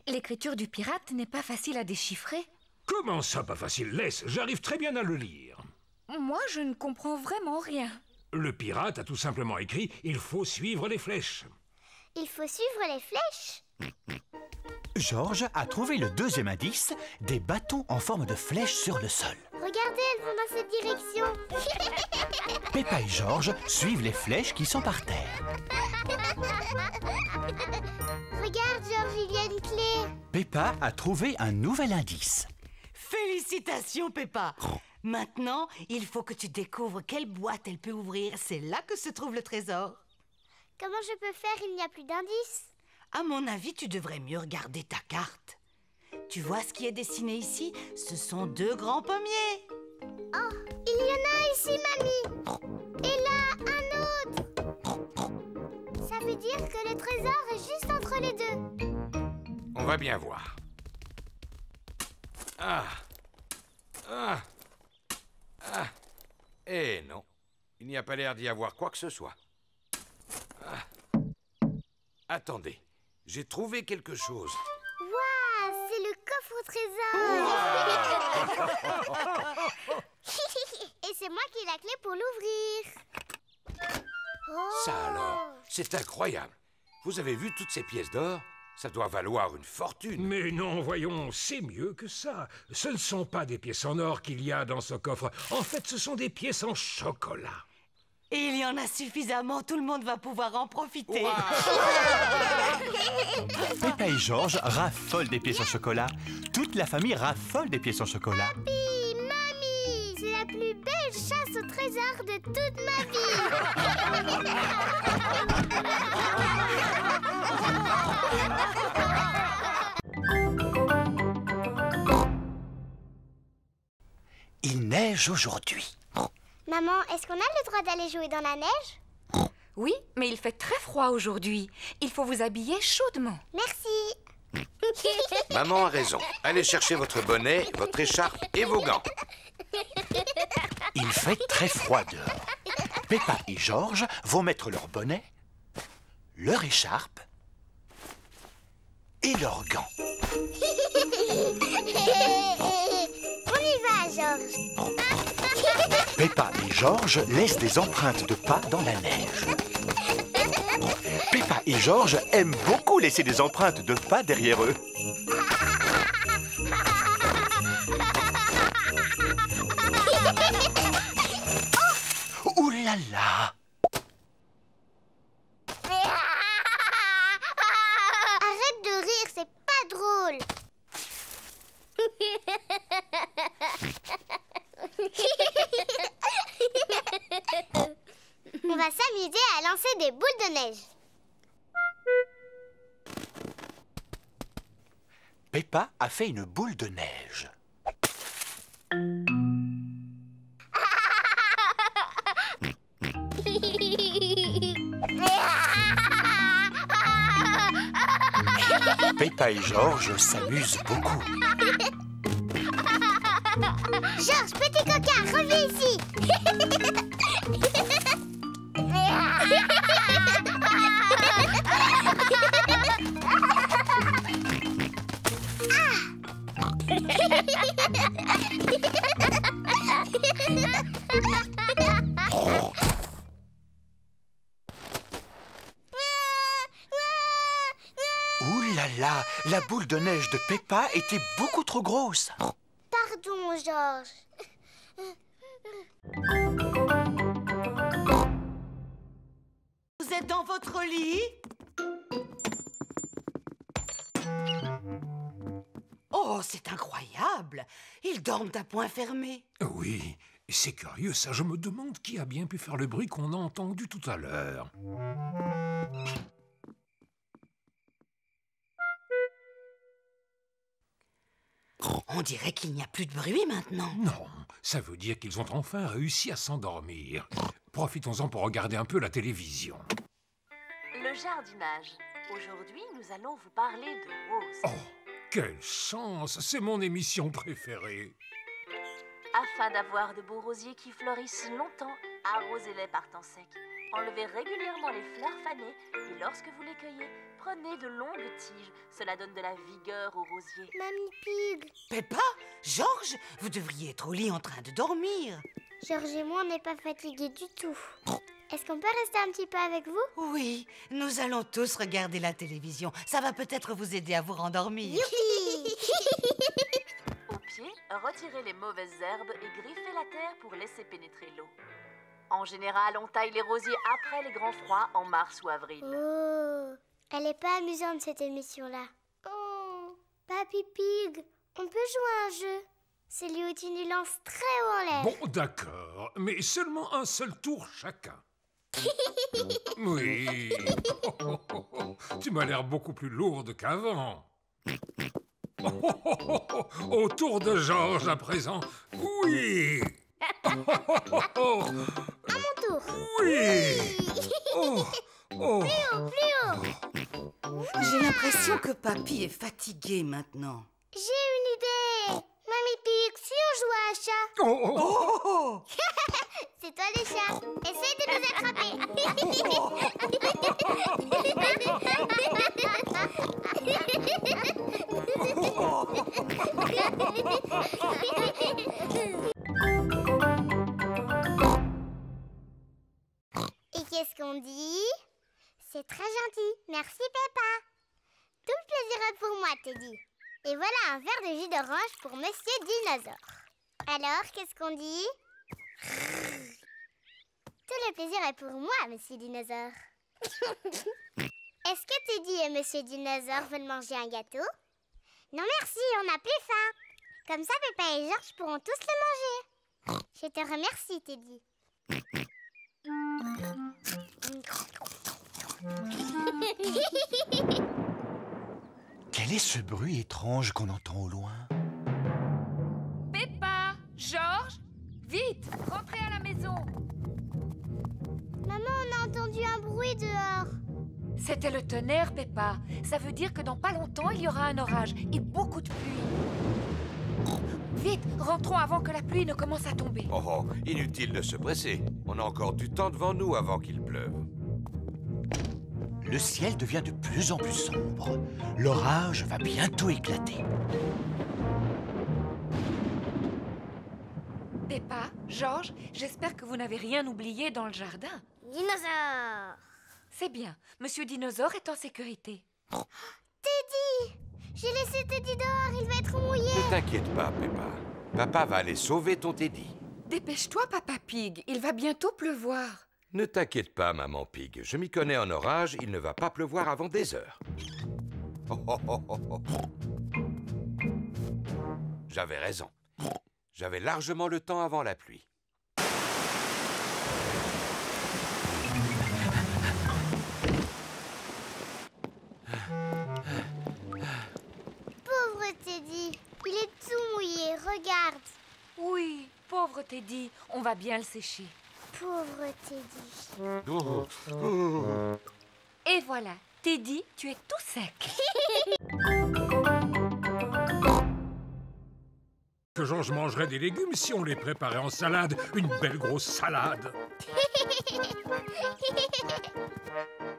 L'écriture du pirate n'est pas facile à déchiffrer. Comment ça, pas facile? Laisse, j'arrive très bien à le lire. Moi, je ne comprends vraiment rien. Le pirate a tout simplement écrit « Il faut suivre les flèches ». Il faut suivre les flèches. Georges a trouvé le deuxième indice, des bâtons en forme de flèche sur le sol. Regardez, elles vont dans cette direction. Peppa et Georges suivent les flèches qui sont par terre. Regarde, Georges, il y a une clé. Peppa a trouvé un nouvel indice. Félicitations, Peppa. Maintenant, il faut que tu découvres quelle boîte elle peut ouvrir. C'est là que se trouve le trésor. Comment je peux faire? Il n'y a plus d'indices. À mon avis, tu devrais mieux regarder ta carte. Tu vois ce qui est dessiné ici? Ce sont deux grands pommiers. Oh, il y en a un ici, mamie. Et là, un autre. Ça veut dire que le trésor est juste entre les deux. On va bien voir. Eh non, il n'y a pas l'air d'y avoir quoi que ce soit. Attendez, j'ai trouvé quelque chose. Waouh, c'est le coffre au trésor. Et c'est moi qui ai la clé pour l'ouvrir. Oh. Ça alors, c'est incroyable. Vous avez vu toutes ces pièces d'or? Ça doit valoir une fortune. Mais non, voyons, c'est mieux que ça. Ce ne sont pas des pièces en or qu'il y a dans ce coffre. En fait, ce sont des pièces en chocolat. Et il y en a suffisamment, tout le monde va pouvoir en profiter. Peppa et Georges raffolent des pièces en chocolat. Toute la famille raffole des pièces en chocolat. Papi, mamie, c'est la plus belle chasse au trésor de toute ma vie. Il neige aujourd'hui. Maman, est-ce qu'on a le droit d'aller jouer dans la neige? Oui, mais il fait très froid aujourd'hui. Il faut vous habiller chaudement. Merci. Maman a raison. Allez chercher votre bonnet, votre écharpe et vos gants. Il fait très froid dehors. Peppa et Georges vont mettre leur bonnet, leur écharpe et leurs gants. On y va, Georges. Peppa et Georges laissent des empreintes de pas dans la neige. Peppa et Georges aiment beaucoup laisser des empreintes de pas derrière eux. Oh, ouh là là! Arrête de rire, c'est pas drôle. On va s'amuser à lancer des boules de neige. Peppa a fait une boule de neige. Peppa et Georges s'amusent beaucoup. Georges, petit coquin, reviens ici. Ouh là là, la boule de neige de Peppa était beaucoup trop grosse. Pardon, Georges. Vous êtes dans votre lit? Oh, c'est incroyable! Ils dorment à point fermé. Oui, c'est curieux ça. Je me demande qui a bien pu faire le bruit qu'on a entendu tout à l'heure. On dirait qu'il n'y a plus de bruit maintenant. Non, ça veut dire qu'ils ont enfin réussi à s'endormir. Profitons-en pour regarder un peu la télévision. Le jardinage. Aujourd'hui, nous allons vous parler de roses. Oh, quelle chance! C'est mon émission préférée. Afin d'avoir de beaux rosiers qui fleurissent longtemps, arrosez-les par temps sec. Enlevez régulièrement les fleurs fanées et lorsque vous les cueillez, prenez de longues tiges. Cela donne de la vigueur au rosier. Mamie Pig, Peppa, Georges, vous devriez être au lit en train de dormir. Georges et moi, on n'est pas fatigués du tout. Est-ce qu'on peut rester un petit peu avec vous? Oui, nous allons tous regarder la télévision. Ça va peut-être vous aider à vous rendormir. Youpi! Au pied, retirez les mauvaises herbes et griffez la terre pour laisser pénétrer l'eau. En général, on taille les rosiers après les grands froids en mars ou avril. Oh, elle est pas amusante cette émission-là. Oh, Papy Pig, on peut jouer à un jeu. Celui où tu nous lances très haut en l'air. Bon, d'accord, mais seulement un seul tour chacun. Oui. Tu m'as l'air beaucoup plus lourde qu'avant. Au tour de Georges à présent. Oui. À mon tour. Oui. Oh. Oh. Plus haut. J'ai l'impression que Papy est fatigué maintenant. J'ai une idée. Mamie Pig, si on joue à un chat? Oh, oh. Oh, oh. C'est toi les chats. Essaye de nous Et qu'est-ce qu'on dit? C'est très gentil. Merci Peppa. Tout le plaisir est pour moi, Teddy. Et voilà un verre de jus d'orange pour Monsieur Dinosaure. Alors, qu'est-ce qu'on dit? Tout le plaisir est pour moi, Monsieur Dinosaure. Est-ce que Teddy et Monsieur Dinosaure veulent manger un gâteau? Non merci, on n'a plus faim. Comme ça, Peppa et Georges pourront tous le manger. Je te remercie, Teddy. Quel est ce bruit étrange qu'on entend au loin? Peppa, Georges, vite, rentrez à la maison. Maman, on a entendu un bruit dehors. C'était le tonnerre, Peppa. Ça veut dire que dans pas longtemps, il y aura un orage et beaucoup de pluie. Vite, rentrons avant que la pluie ne commence à tomber. Oh, oh, inutile de se presser. On a encore du temps devant nous avant qu'il pleuve. Le ciel devient de plus en plus sombre. L'orage va bientôt éclater. Peppa, Georges, j'espère que vous n'avez rien oublié dans le jardin. Dinosaure. C'est bien, Monsieur Dinosaure est en sécurité. Teddy! J'ai laissé Teddy dehors, il va être mouillé. Ne t'inquiète pas, Peppa. Papa va aller sauver ton Teddy. Dépêche-toi, Papa Pig, il va bientôt pleuvoir. Ne t'inquiète pas, Maman Pig. Je m'y connais en orage, il ne va pas pleuvoir avant des heures. Oh, oh, oh, oh, oh. J'avais raison. J'avais largement le temps avant la pluie. Pauvre Teddy, il est tout mouillé, regarde. Oui, pauvre Teddy, on va bien le sécher. Pauvre Teddy. Et voilà, Teddy, tu es tout sec. Que Georges mangerait des légumes si on les préparait en salade. Une belle grosse salade.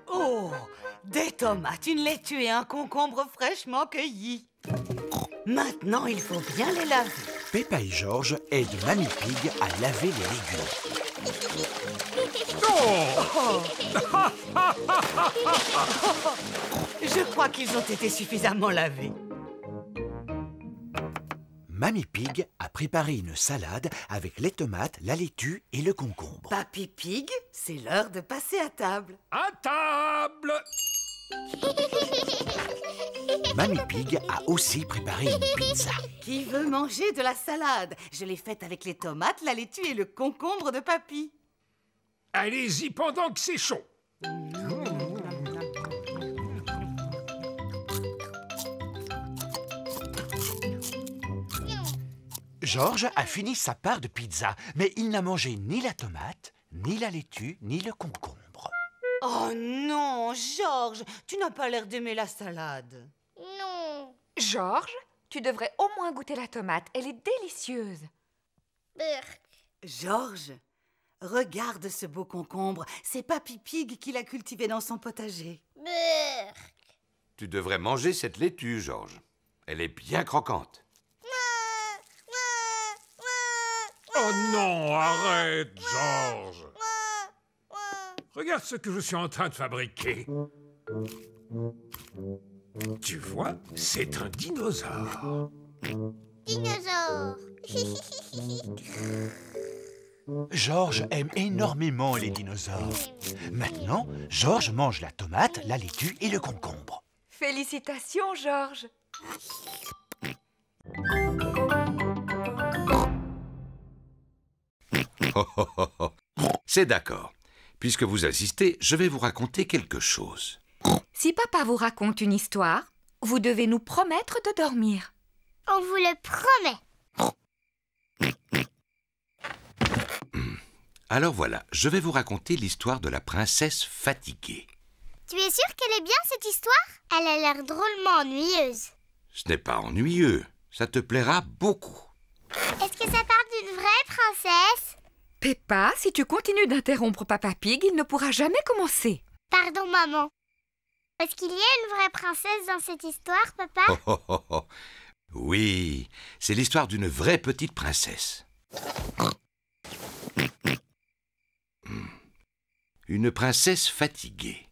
Oh, des tomates, une laitue et un concombre fraîchement cueilli. Maintenant, il faut bien les laver. Peppa et Georges aident Mamie Pig à laver les légumes. Je crois qu'ils ont été suffisamment lavés. Mamie Pig a préparé une salade avec les tomates, la laitue et le concombre. Papy Pig, c'est l'heure de passer à table. À table! Mamie Pig a aussi préparé une pizza. Qui veut manger de la salade? Je l'ai faite avec les tomates, la laitue et le concombre de Papy. Allez-y pendant que c'est chaud. Georges a fini sa part de pizza, mais il n'a mangé ni la tomate, ni la laitue, ni le concombre. Oh non, Georges, tu n'as pas l'air d'aimer la salade. Non. Georges, tu devrais au moins goûter la tomate, elle est délicieuse. Burk. Georges, Regarde ce beau concombre. C'est Papy Pig qui l'a cultivé dans son potager. Brrr. Tu devrais manger cette laitue, Georges. Elle est bien croquante. Oh non, arrête, Georges. Regarde ce que je suis en train de fabriquer. Tu vois, c'est un dinosaure. Dinosaure. Georges aime énormément les dinosaures. Maintenant, Georges mange la tomate, la laitue et le concombre. Félicitations, Georges. C'est d'accord. Puisque vous assistez, je vais vous raconter quelque chose. Si papa vous raconte une histoire, vous devez nous promettre de dormir. On vous le promet. Alors voilà, je vais vous raconter l'histoire de la princesse fatiguée. Tu es sûr qu'elle est bien, cette histoire? Elle a l'air drôlement ennuyeuse. Ce n'est pas ennuyeux, ça te plaira beaucoup. Est-ce que ça parle d'une vraie princesse? Peppa, si tu continues d'interrompre Papa Pig, il ne pourra jamais commencer. Pardon, maman. Est-ce qu'il y a une vraie princesse dans cette histoire, papa? Oui, c'est l'histoire d'une vraie petite princesse. Une princesse fatiguée.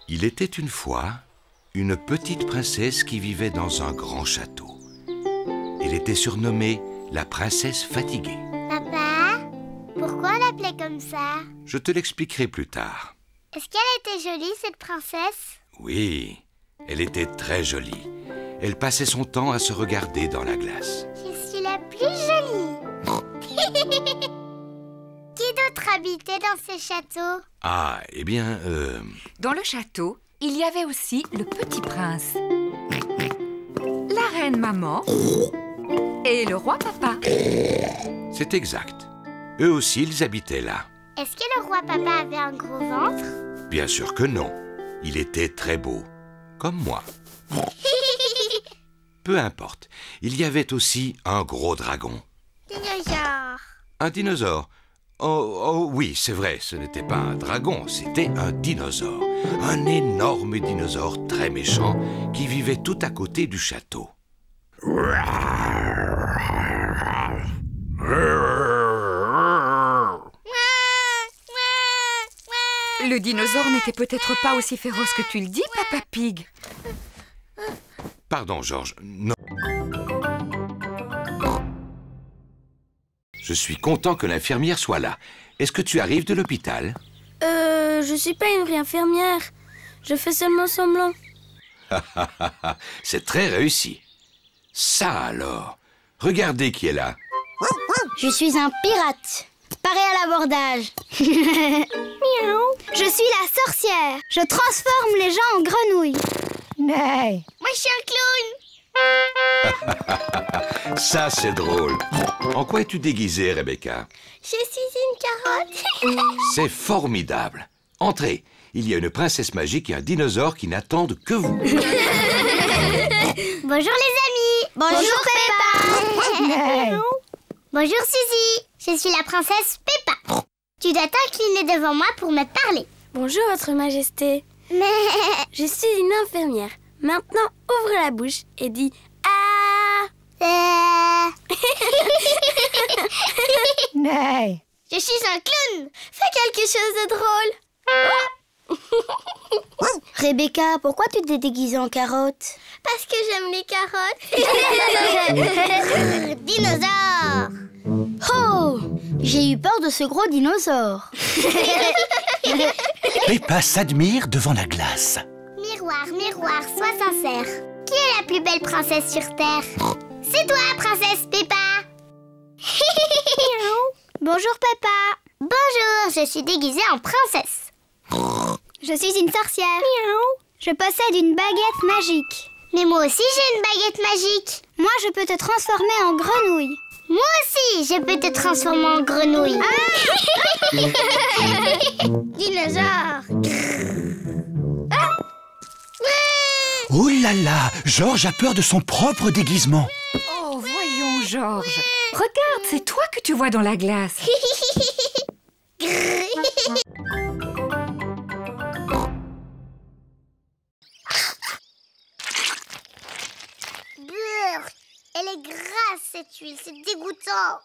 Il était une fois une petite princesse qui vivait dans un grand château. Elle était surnommée la princesse fatiguée. Papa, pourquoi on l'appelait comme ça? Je te l'expliquerai plus tard. Est-ce qu'elle était jolie, cette princesse? Oui, elle était très jolie. Elle passait son temps à se regarder dans la glace. Je suis la plus jolie. Qui d'autre habitait dans ce château? Ah, eh bien, Dans le château, il y avait aussi le petit prince, la reine maman et le roi papa. c'est exact. Eux aussi, ils habitaient là. Est-ce que le roi papa avait un gros ventre? Bien sûr que non. Il était très beau, comme moi. Peu importe. Il y avait aussi un gros dragon. Dinosaure. Un dinosaure. Oh oui, c'est vrai, ce n'était pas un dragon, c'était un dinosaure. Un énorme dinosaure très méchant qui vivait tout à côté du château. Le dinosaure n'était peut-être pas aussi féroce que tu le dis, Papa Pig. Pardon, Georges, non. Je suis content que l'infirmière soit là. Est-ce que tu arrives de l'hôpital? Je suis pas une vraie infirmière. Je fais seulement semblant. C'est très réussi. Ça alors, regardez qui est là. Je suis un pirate. Paré à l'abordage. Miaou. Je suis la sorcière. Je transforme les gens en grenouilles. Mais... Moi, je suis un clown. Ça, c'est drôle. En quoi es-tu déguisée, Rebecca? Je suis une carotte. C'est formidable. Entrez, il y a une princesse magique et un dinosaure qui n'attendent que vous. Bonjour les amis. Bonjour Peppa. Bonjour Suzy. Je suis la princesse Peppa. Tu dois t'incliner devant moi pour me parler. Bonjour, Votre Majesté. Mais... Je suis une infirmière. Maintenant, ouvre la bouche et dis ah. Je suis un clown. Fais quelque chose de drôle. Rebecca, pourquoi tu t'es déguisée en carotte? Parce que j'aime les carottes. Dinosaure. Oh, j'ai eu peur de ce gros dinosaure. Peppa s'admire devant la glace. Miroir, miroir, sois sincère. Qui est la plus belle princesse sur Terre? C'est toi, princesse Peppa. Bonjour, Peppa. Bonjour, je suis déguisée en princesse. Je suis une sorcière. Je possède une baguette magique. Mais moi aussi, j'ai une baguette magique. Moi, je peux te transformer en grenouille. Moi aussi, je peux te transformer en grenouille. Dinosaure. Oh là là, Georges a peur de son propre déguisement. Oh, voyons, Georges, regarde, c'est toi que tu vois dans la glace. Brrr, elle est grasse cette huile, c'est dégoûtant.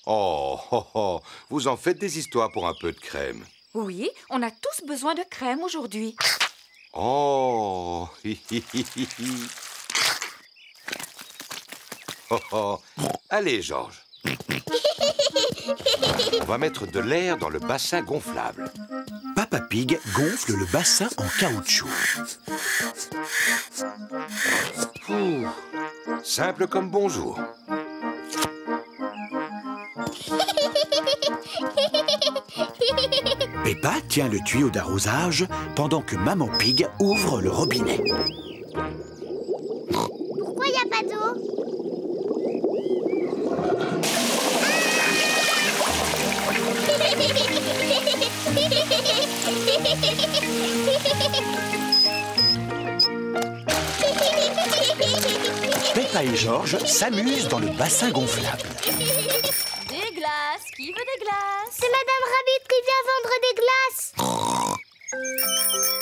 Oh, oh, oh, vous en faites des histoires pour un peu de crème. Oui, on a tous besoin de crème aujourd'hui. Oh, hi, hi, hi, hi, hi. Oh, oh. Allez, Georges. On va mettre de l'air dans le bassin gonflable. Papa Pig gonfle le bassin en caoutchouc. Ouh, simple comme bonjour. Peppa tient le tuyau d'arrosage pendant que Maman Pig ouvre le robinet. Pourquoi il n'y a pas d'eau? Peppa et Georges s'amusent dans le bassin gonflable. Des glaces. Qui veut des glaces? C'est Madame Rabbit qui vient vendre des glaces.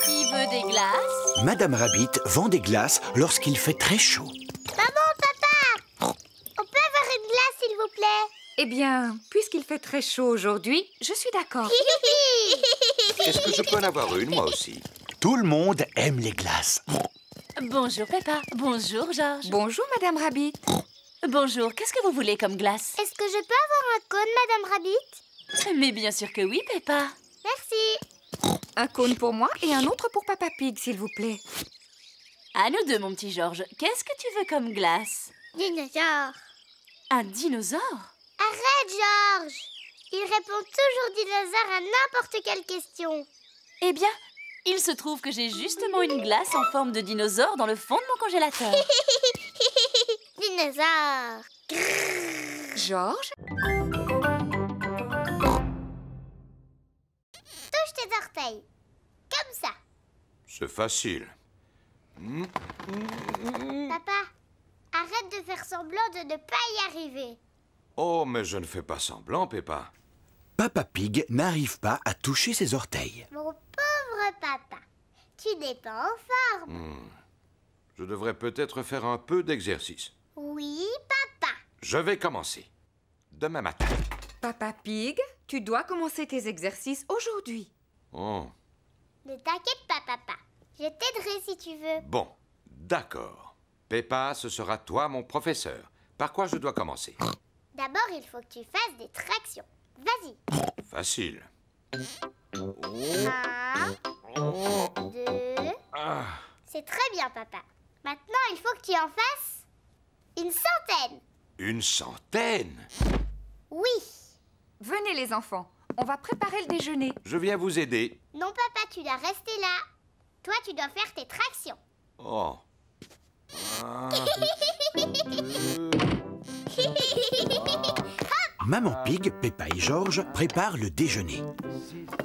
Qui veut des glaces? Madame Rabbit vend des glaces lorsqu'il fait très chaud. Maman, papa, on peut avoir une glace s'il vous plaît? Eh bien, puisqu'il fait très chaud aujourd'hui, je suis d'accord. Est-ce que je peux en avoir une, moi aussi? Tout le monde aime les glaces. Bonjour Peppa. Bonjour Georges. Bonjour, Madame Rabbit. Bonjour, qu'est-ce que vous voulez comme glace? Est-ce que je peux avoir un cône, Madame Rabbit? Mais bien sûr que oui, Peppa. Merci. Un cône pour moi et un autre pour Papa Pig, s'il vous plaît. À nous deux, mon petit Georges. Qu'est-ce que tu veux comme glace? Dinosaure. Un dinosaure? Arrête, Georges. Il répond toujours dinosaure à n'importe quelle question. Eh bien, il se trouve que j'ai justement une glace en forme de dinosaure dans le fond de mon congélateur. Dinosaure. Georges? Touche tes orteils. Comme ça. C'est facile. Papa, arrête de faire semblant de ne pas y arriver. Oh, mais je ne fais pas semblant, Peppa. Papa Pig n'arrive pas à toucher ses orteils. Mon pauvre papa, tu n'es pas en forme. Je devrais peut-être faire un peu d'exercice. Oui, papa. Je vais commencer. Demain matin. Papa Pig, tu dois commencer tes exercices aujourd'hui. Oh, Ne t'inquiète pas, papa. Je t'aiderai si tu veux. bon, d'accord. Peppa, ce sera toi mon professeur. Par quoi je dois commencer? D'abord, il faut que tu fasses des tractions. Vas-y. Facile. 1, 2... C'est très bien, papa. Maintenant, il faut que tu en fasses une centaine. Une centaine? Oui. Venez les enfants, on va préparer le déjeuner. Je viens vous aider. Non, papa, tu dois rester là. Toi, tu dois faire tes tractions. Oh. Ah. Maman Pig, Peppa et Georges préparent le déjeuner.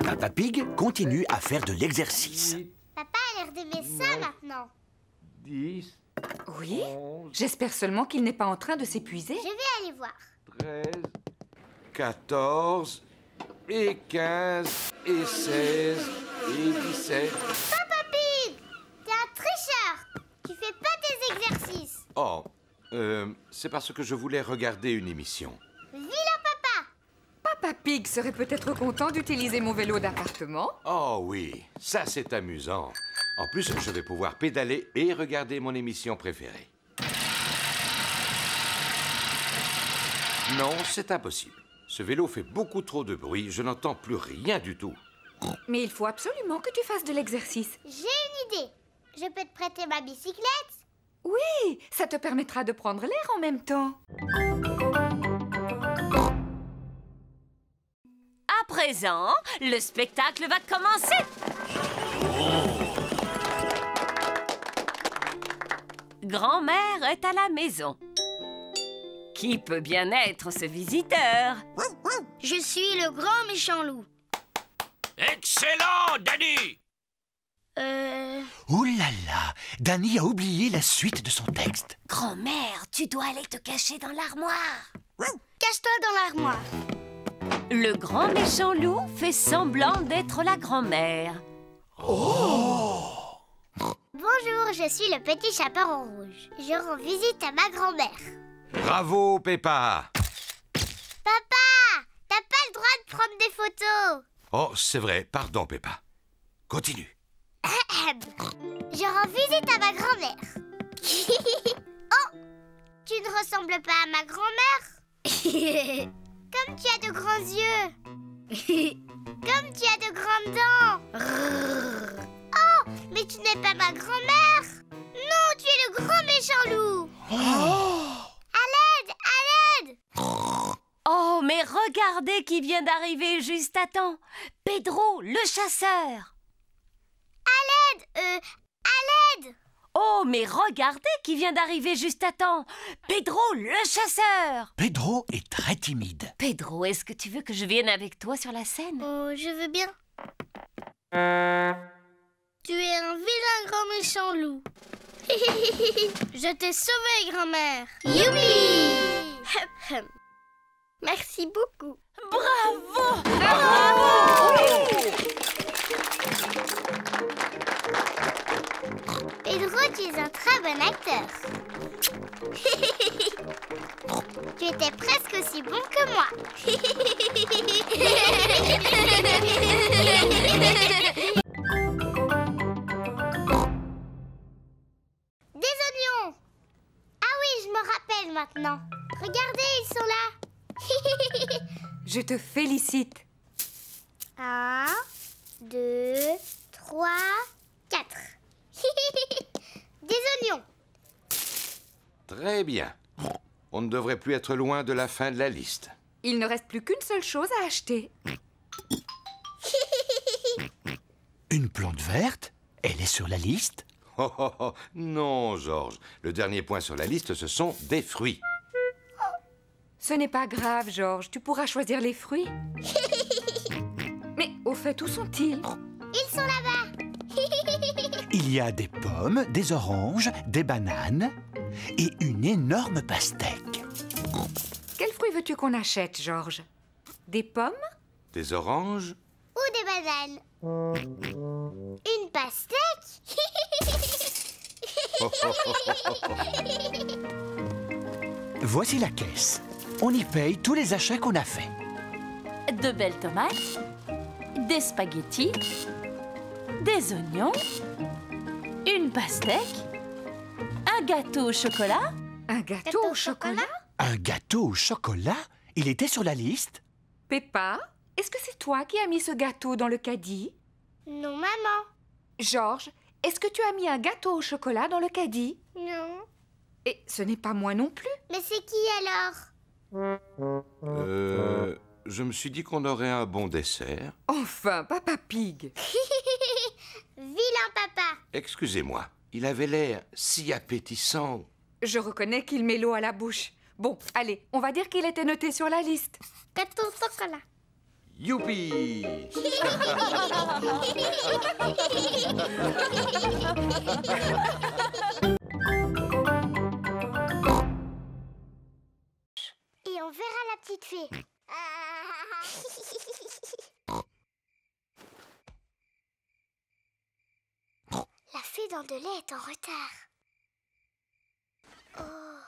Papa Pig continue à faire de l'exercice. Papa a l'air d'aimer ça maintenant. 10, Oui? J'espère seulement qu'il n'est pas en train de s'épuiser. Je vais aller voir. 13, 14, et 15, et 16, et 17. Papa Pig, t'es un tricheur. Tu fais pas tes exercices. Oh, c'est parce que je voulais regarder une émission. Vilain papa. Papa Pig serait peut-être content d'utiliser mon vélo d'appartement. Oh oui, ça c'est amusant. En plus, je vais pouvoir pédaler et regarder mon émission préférée. Non, c'est impossible. Ce vélo fait beaucoup trop de bruit, je n'entends plus rien du tout. Mais il faut absolument que tu fasses de l'exercice. J'ai une idée. Je peux te prêter ma bicyclette? Oui, ça te permettra de prendre l'air en même temps. À présent, le spectacle va commencer. Grand-mère est à la maison. Qui peut bien être ce visiteur? Je suis le grand méchant loup. Excellent, Danny! Ouh là là, Danny a oublié la suite de son texte. Grand-mère, tu dois aller te cacher dans l'armoire. Cache-toi dans l'armoire. Le grand méchant loup fait semblant d'être la grand-mère. Bonjour, je suis le petit chaperon rouge. Je rends visite à ma grand-mère. Bravo, Peppa! Papa, t'as pas le droit de prendre des photos. Oh, c'est vrai, pardon, Peppa. Continue. Je rends visite à ma grand-mère. Oh, tu ne ressembles pas à ma grand-mère. Comme tu as de grands yeux. Comme tu as de grandes dents. Oh, mais tu n'es pas ma grand-mère. Non, tu es le grand méchant loup. À l'aide, à l'aide. Oh, mais regardez qui vient d'arriver juste à temps. Pedro, le chasseur. À l'aide. Oh, mais regardez qui vient d'arriver juste à temps. Pedro, le chasseur. Pedro est très timide. Pedro, est-ce que tu veux que je vienne avec toi sur la scène? Oh, je veux bien. Tu es un vilain grand méchant loup. Je t'ai sauvé, grand-mère. Youpi! Merci beaucoup. Bravo! Pedro, tu es un très bon acteur. Tu étais presque aussi bon que moi. Des oignons. Ah oui, je me rappelle maintenant. Regardez, ils sont là. Je te félicite. 1, 2, 3, 4. Des oignons. Très bien. On ne devrait plus être loin de la fin de la liste. Il ne reste plus qu'une seule chose à acheter. Une plante verte? Elle est sur la liste? Oh, oh, oh. Non, Georges. Le dernier point sur la liste, ce sont des fruits. Ce n'est pas grave, Georges. Tu pourras choisir les fruits. Mais au fait, où sont-ils? Ils sont là-bas. Il y a des pommes, des oranges, des bananes et une énorme pastèque. Quels fruits veux-tu qu'on achète, Georges? Des pommes? Des oranges? Ou des bananes. Une pastèque. Voici la caisse. On y paye tous les achats qu'on a faits. De belles tomates, des spaghettis, des oignons, une pastèque, un gâteau au chocolat. Un gâteau au chocolat? Un gâteau au chocolat? Il était sur la liste? Peppa, est-ce que c'est toi qui as mis ce gâteau dans le caddie? Non, maman. Georges, est-ce que tu as mis un gâteau au chocolat dans le caddie? Non. Et ce n'est pas moi non plus. Mais c'est qui alors? Je me suis dit qu'on aurait un bon dessert. Enfin, Papa Pig. Vilain papa. Excusez-moi, il avait l'air si appétissant. Je reconnais qu'il met l'eau à la bouche. Bon, allez, on va dire qu'il était noté sur la liste. Gâteau au chocolat. Youpi! Et on verra la petite fée. La fée dents de lait est en retard. Oh,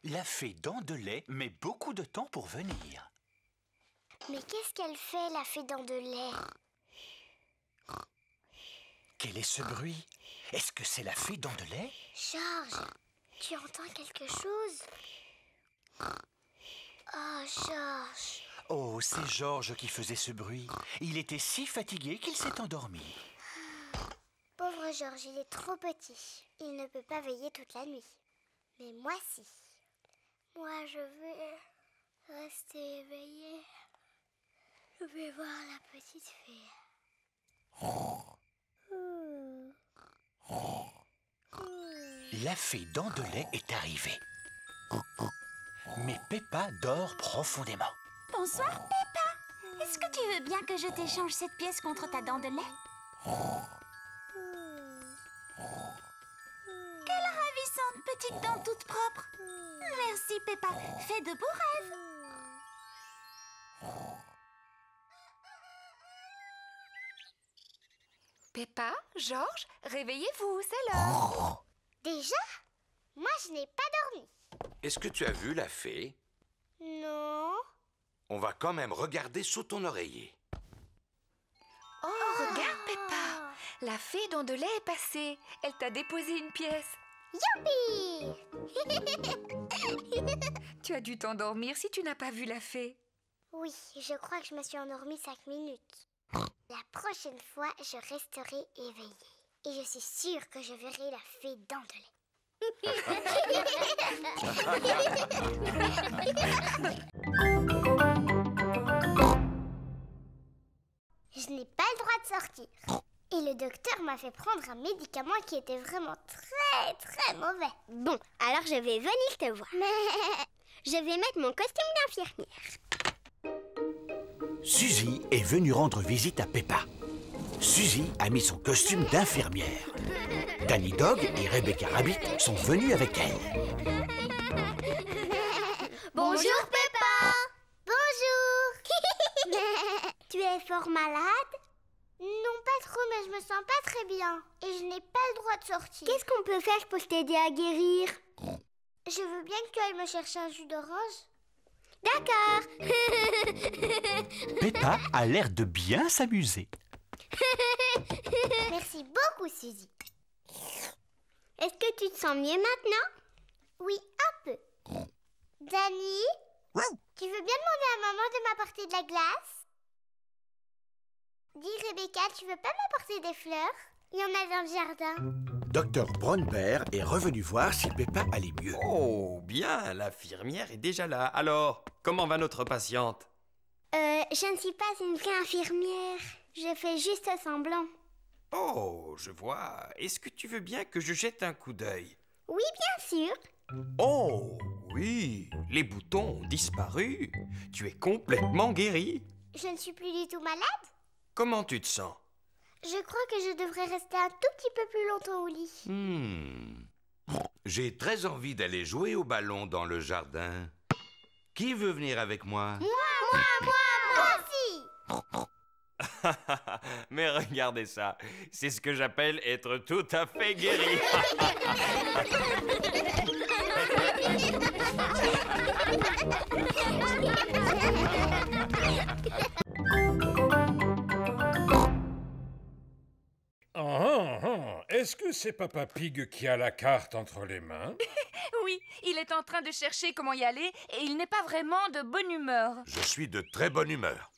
La fée dents de lait met beaucoup de temps pour venir. mais qu'est-ce qu'elle fait, la fée dents de lait? Quel est ce bruit? Est-ce que c'est la fée dents de lait? Georges, tu entends quelque chose? Oh, Georges. Oh, c'est Georges qui faisait ce bruit. Il était si fatigué qu'il s'est endormi. Pauvre Georges, il est trop petit. Il ne peut pas veiller toute la nuit. Mais moi, si. Moi, je vais rester éveillée. Je vais voir la petite fée. La fée dents de lait est arrivée. Mais Peppa dort profondément. Bonsoir, Peppa. Est-ce que tu veux bien que je t'échange cette pièce contre ta dent de lait? petites dents toutes propres. Merci, Peppa. Fais de beaux rêves. Peppa, Georges, réveillez-vous, c'est l'heure. Déjà? Moi, je n'ai pas dormi. Est-ce que tu as vu la fée? Non. On va quand même regarder sous ton oreiller. Oh, regarde, Peppa. La fée dont de lait est passée. Elle t'a déposé une pièce. Youpi! Tu as dû t'endormir si tu n'as pas vu la fée. Oui, je crois que je me suis endormie 5 minutes. La prochaine fois, je resterai éveillée. Et je suis sûre que je verrai la fée dents de lait. Je n'ai pas le droit de sortir. Et le docteur m'a fait prendre un médicament qui était vraiment très, très mauvais. Bon, alors je vais venir te voir. Mais je vais mettre mon costume d'infirmière. Suzy est venue rendre visite à Peppa. Suzy a mis son costume d'infirmière. Danny Dog et Rebecca Rabbit sont venus avec elle. Bonjour Peppa. bonjour. Tu es fort malade? Non, pas trop, mais je me sens pas très bien. Et je n'ai pas le droit de sortir. Qu'est-ce qu'on peut faire pour t'aider à guérir? Je veux bien que tu ailles me chercher un jus d'orange. D'accord. Peppa a l'air de bien s'amuser. Merci beaucoup, Suzy. Est-ce que tu te sens mieux maintenant? Oui, un peu. Danny, tu veux bien demander à maman de m'apporter de la glace? Dis, Rebecca, tu veux pas m'apporter des fleurs? Il y en a dans le jardin. Dr Brown Bear est revenu voir si Peppa allait mieux. Oh, bien, l'infirmière est déjà là. Alors, comment va notre patiente? Je ne suis pas une vraie infirmière. Je fais juste semblant. Oh, je vois. Est-ce que tu veux bien que je jette un coup d'œil? Oui, bien sûr. Oh, oui, les boutons ont disparu. Tu es complètement guérie. Je ne suis plus du tout malade. Comment tu te sens? Je crois que je devrais rester un tout petit peu plus longtemps au lit. J'ai très envie d'aller jouer au ballon dans le jardin. Qui veut venir avec moi? Moi aussi. Mais regardez ça, c'est ce que j'appelle être tout à fait guéri. Est-ce que c'est Papa Pig qui a la carte entre les mains? Oui, il est en train de chercher comment y aller et il n'est pas vraiment de bonne humeur. Je suis de très bonne humeur.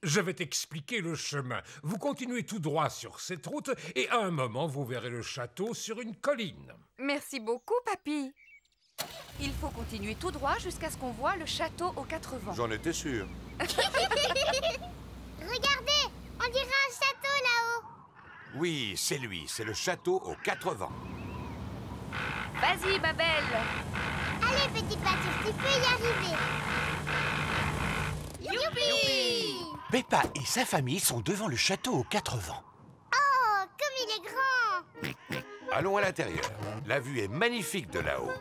Je vais t'expliquer le chemin. Vous continuez tout droit sur cette route et à un moment, vous verrez le château sur une colline. Merci beaucoup, Papy. Il faut continuer tout droit jusqu'à ce qu'on voit le château aux 4 vents. J'en étais sûr. Regardez, on dirait un château là-haut. Oui, c'est lui, c'est le château aux 4 vents. Vas-y, Babel. Allez, petit pâture, tu peux y arriver. Youpi! Peppa et sa famille sont devant le château aux 4 vents. Oh, comme il est grand! Allons à l'intérieur. La vue est magnifique de là-haut.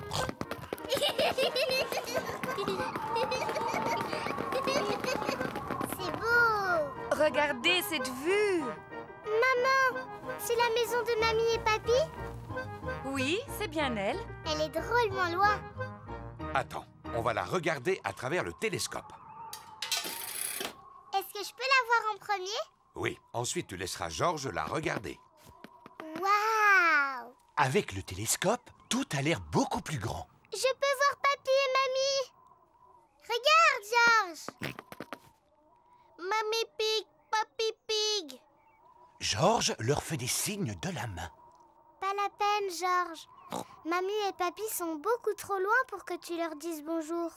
C'est beau! Regardez cette vue. Maman, c'est la maison de mamie et papy? Oui, c'est bien elle. Elle est drôlement loin. Attends, on va la regarder à travers le télescope. Est-ce que je peux la voir en premier? Oui, ensuite tu laisseras Georges la regarder. Waouh! Avec le télescope, tout a l'air beaucoup plus grand. Je peux voir papy et mamie. Regarde, Georges. Mamie Pig, papy Pig. Georges leur fait des signes de la main. Pas la peine, Georges. Mamie et papy sont beaucoup trop loin pour que tu leur dises bonjour.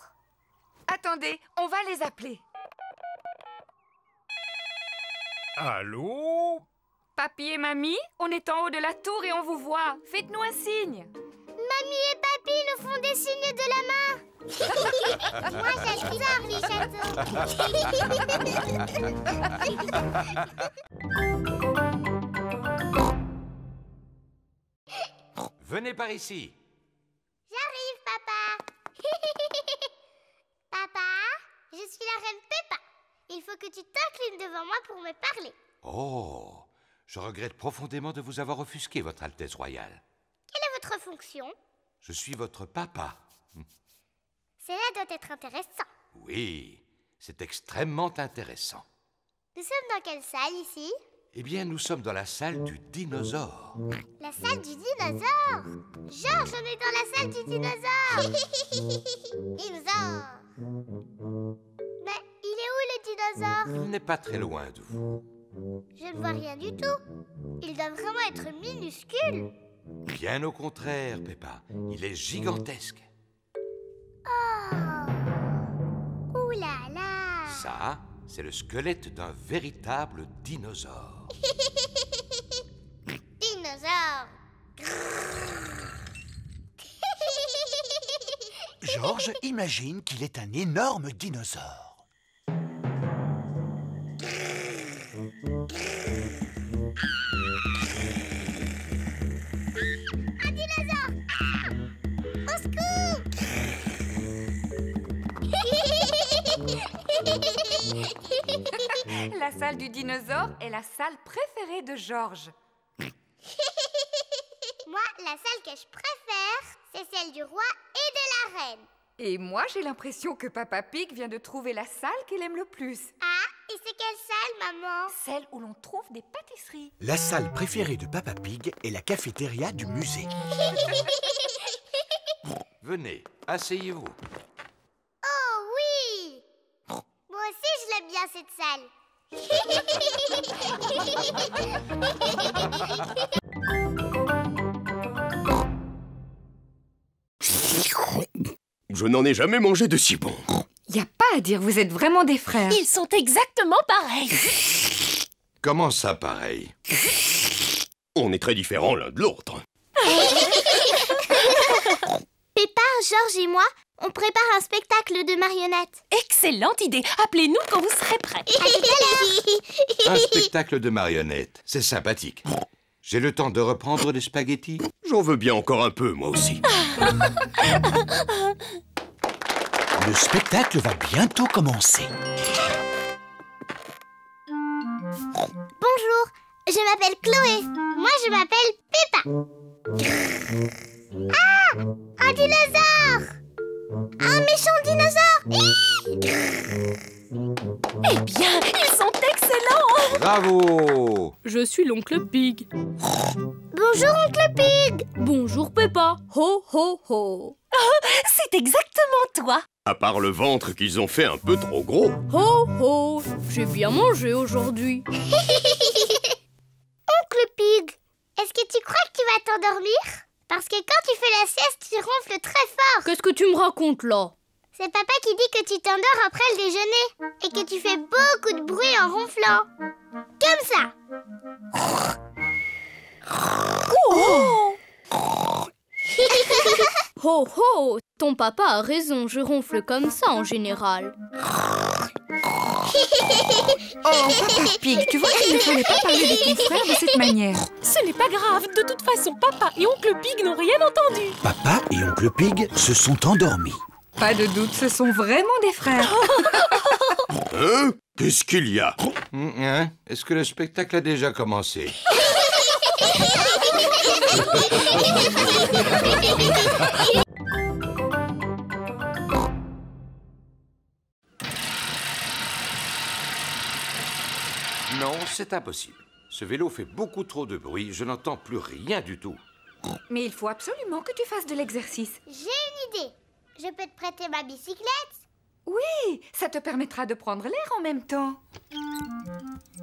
Attendez, on va les appeler. Allô? Papy et mamie, on est en haut de la tour et on vous voit. Faites-nous un signe. Mamie et papy nous font des signes de la main. Moi, j'adore les châteaux. Venez Venez par ici. J'arrive, papa. Papa, je suis la reine Peppa. Il faut que tu t'inclines devant moi pour me parler. Oh, je regrette profondément de vous avoir offusqué, Votre Altesse Royale. Quelle est votre fonction? Je suis votre papa. Cela doit être intéressant. Oui, c'est extrêmement intéressant. Nous sommes dans quelle salle ici? Eh bien, nous sommes dans la salle du dinosaure. La salle du dinosaure. Georges, on est dans la salle du dinosaure. Dinosaure. Mais il est où le dinosaure? Il n'est pas très loin de vous. Je ne vois rien du tout. Il doit vraiment être minuscule. Bien au contraire, Peppa. Il est gigantesque. Oh. Ouh là là. Ça, c'est le squelette d'un véritable dinosaure. Dinosaure. Georges imagine qu'il est un énorme dinosaure. Un dinosaure. Au secours. La salle du dinosaure est la salle préférée de Georges. Moi, la salle que je préfère, c'est celle du roi et de la reine. Et moi, j'ai l'impression que Papa Pig vient de trouver la salle qu'il aime le plus. Ah, et c'est quelle salle, maman? Celle où l'on trouve des pâtisseries. La salle préférée de Papa Pig est la cafétéria du musée. Venez, asseyez-vous. Oh oui! Moi aussi, je l'aime bien, cette salle. Je n'en ai jamais mangé de si bon. Y a pas à dire, vous êtes vraiment des frères. Ils sont exactement pareils. Comment ça, pareil? On est très différents l'un de l'autre. Peppa, Georges et moi, on prépare un spectacle de marionnettes. Excellente idée. Appelez-nous quand vous serez prêts. À tout à l'heure. Un spectacle de marionnettes, c'est sympathique. J'ai le temps de reprendre les spaghettis? J'en veux bien encore un peu, moi aussi. Le spectacle va bientôt commencer. Bonjour, je m'appelle Chloé. Moi, je m'appelle Peppa. Ah, un dinosaure! Un méchant dinosaure! Eh bien, ils sont excellents. Bravo! Je suis l'oncle Pig. Bonjour, oncle Pig. Bonjour, Peppa. Ho, ho, ho. C'est exactement toi. À part le ventre qu'ils ont fait un peu trop gros. Ho, ho. J'ai bien mangé aujourd'hui. Oncle Pig, est-ce que tu crois que tu vas t'endormir? Parce que quand tu fais la sieste, tu ronfles très fort. Qu'est-ce que tu me racontes là? C'est papa qui dit que tu t'endors après le déjeuner et que tu fais beaucoup de bruit en ronflant. Comme ça. Oh! Ho ho, ton papa a raison, je ronfle comme ça en général. Oh, Papa Pig, tu vois qu'il ne fallait pas parler de ton frère de cette manière. Ce n'est pas grave. De toute façon, papa et oncle Pig n'ont rien entendu. Papa et oncle Pig se sont endormis. Pas de doute, ce sont vraiment des frères. Hein? Qu'est-ce qu'il y a? Hein? Est-ce que le spectacle a déjà commencé? Non, c'est impossible. Ce vélo fait beaucoup trop de bruit, je n'entends plus rien du tout. Mais il faut absolument que tu fasses de l'exercice. J'ai une idée. Je peux te prêter ma bicyclette? Oui, ça te permettra de prendre l'air en même temps.